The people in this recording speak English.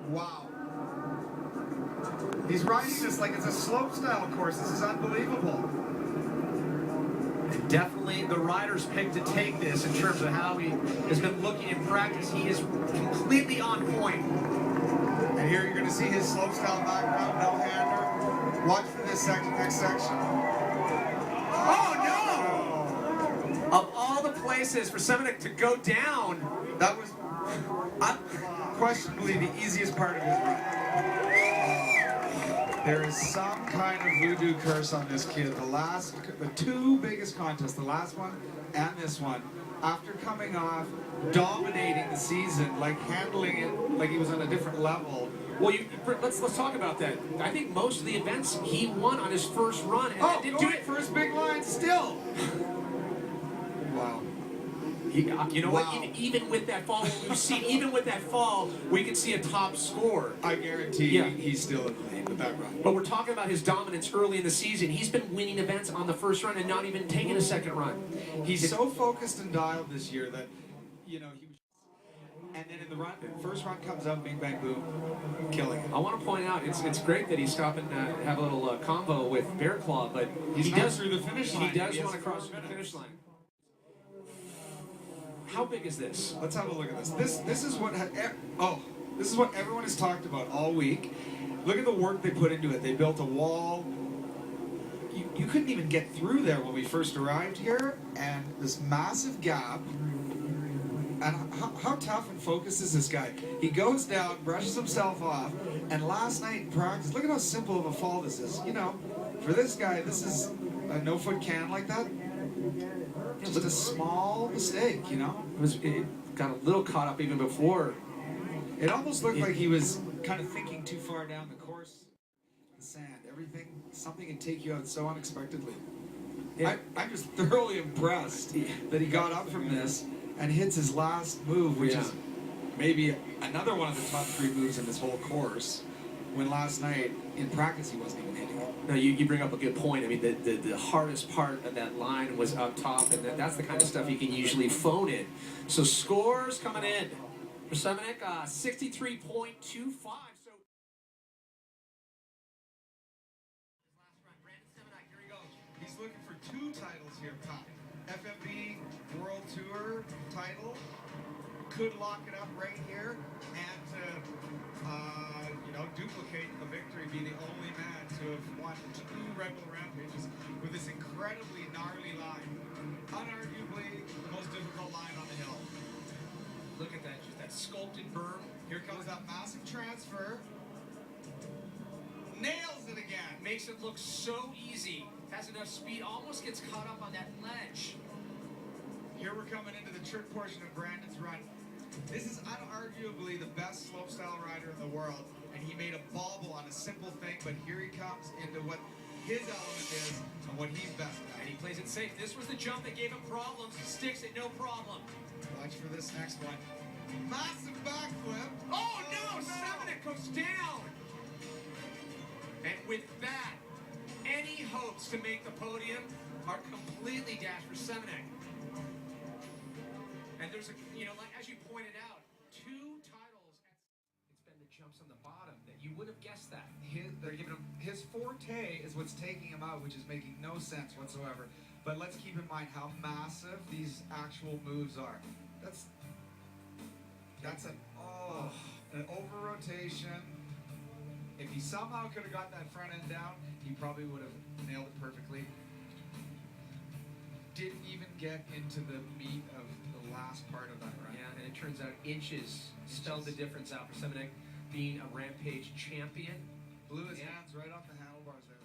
Wow. He's riding this like it's a slope style course. This is unbelievable. Definitely the rider's pick to take this in terms of how he has been looking in practice. He is completely on point. And here you're going to see his slope style background, no-hander. Watch for this next section. Oh no! Of all the places for Semenuk to go down, that was unquestionably the easiest part of his run. There is some kind of voodoo curse on this kid. The two biggest contests, the last one and this one, after coming off, dominating the season, like handling it like he was on a different level. Well, let's talk about that. I think most of the events he won on his first run, and didn't do it for his big line still. Wow. You know what? Even with that fall, we've seen, even with that fall, we can see a top score. I guarantee he's still in the lead with that run. But we're talking about his dominance early in the season. He's been winning events on the first run and not even taking a second run. He's so focused and dialed this year that, you know, he was. And then in the first run comes up, bing, bang, boom, killing it. I want to point out, it's great that he's stopping and have a little convo with Bear Claw, but he does through the finish line. He does want to cross the finish line. How big is this? Let's have a look at this. This is what this is what everyone has talked about all week. Look at the work they put into it. They built a wall. You couldn't even get through there when we first arrived here, and this massive gap. And how tough and focused is this guy? He goes down, brushes himself off, and last night in practice, look at how simple of a fall this is. You know, for this guy, this is a no-foot can like that. Just a small mistake, you know? It got a little caught up even before. It almost looked like he was kind of thinking too far down the course. The sand, everything, something can take you out so unexpectedly. I'm just thoroughly impressed that he got up from this and hits his last move, which is maybe another one of the top 3 moves in this whole course, when last night in practice he wasn't even hitting it. No, you bring up a good point. I mean, the hardest part of that line was up top, and that's the kind of stuff you can usually phone in. So scores coming in for Semenuk, 63.25. So he's looking for 2 titles here, Pat. FMB World Tour title, could lock it up right here, and you know, duplicate the victory, be the only man to have won 2 Red Bull Rampages with this incredibly gnarly line. Unarguably the most difficult line on the hill. Look at that, just that sculpted berm. Here comes that massive transfer. Nails it again. Makes it look so easy. Has enough speed, almost gets caught up on that ledge. Here we're coming into the trick portion of Brandon's run. This is unarguably the best slopestyle rider in the world, and he made a bauble on a simple thing, but here he comes into what his element is and what he's best at. And he plays it safe. This was the jump that gave him problems. He sticks it, no problem. Watch for this next one. Massive backflip. Oh no! Semenuk goes down! And with that, any hopes to make the podium are completely dashed for Semenuk. And there's you know, like as you pointed out, 2 titles. It's been the jumps on the bottom that you would have guessed that. They're giving him his forte is what's taking him out, which is making no sense whatsoever. But let's keep in mind how massive these actual moves are. That's an over rotation. If he somehow could have got that front end down, he probably would have nailed it perfectly. Didn't even get into the meat of the last part of that run. Yeah, and it turns out inches spelled the difference out for Semenuk being a Rampage champion. Blew his hands right off the handlebars there.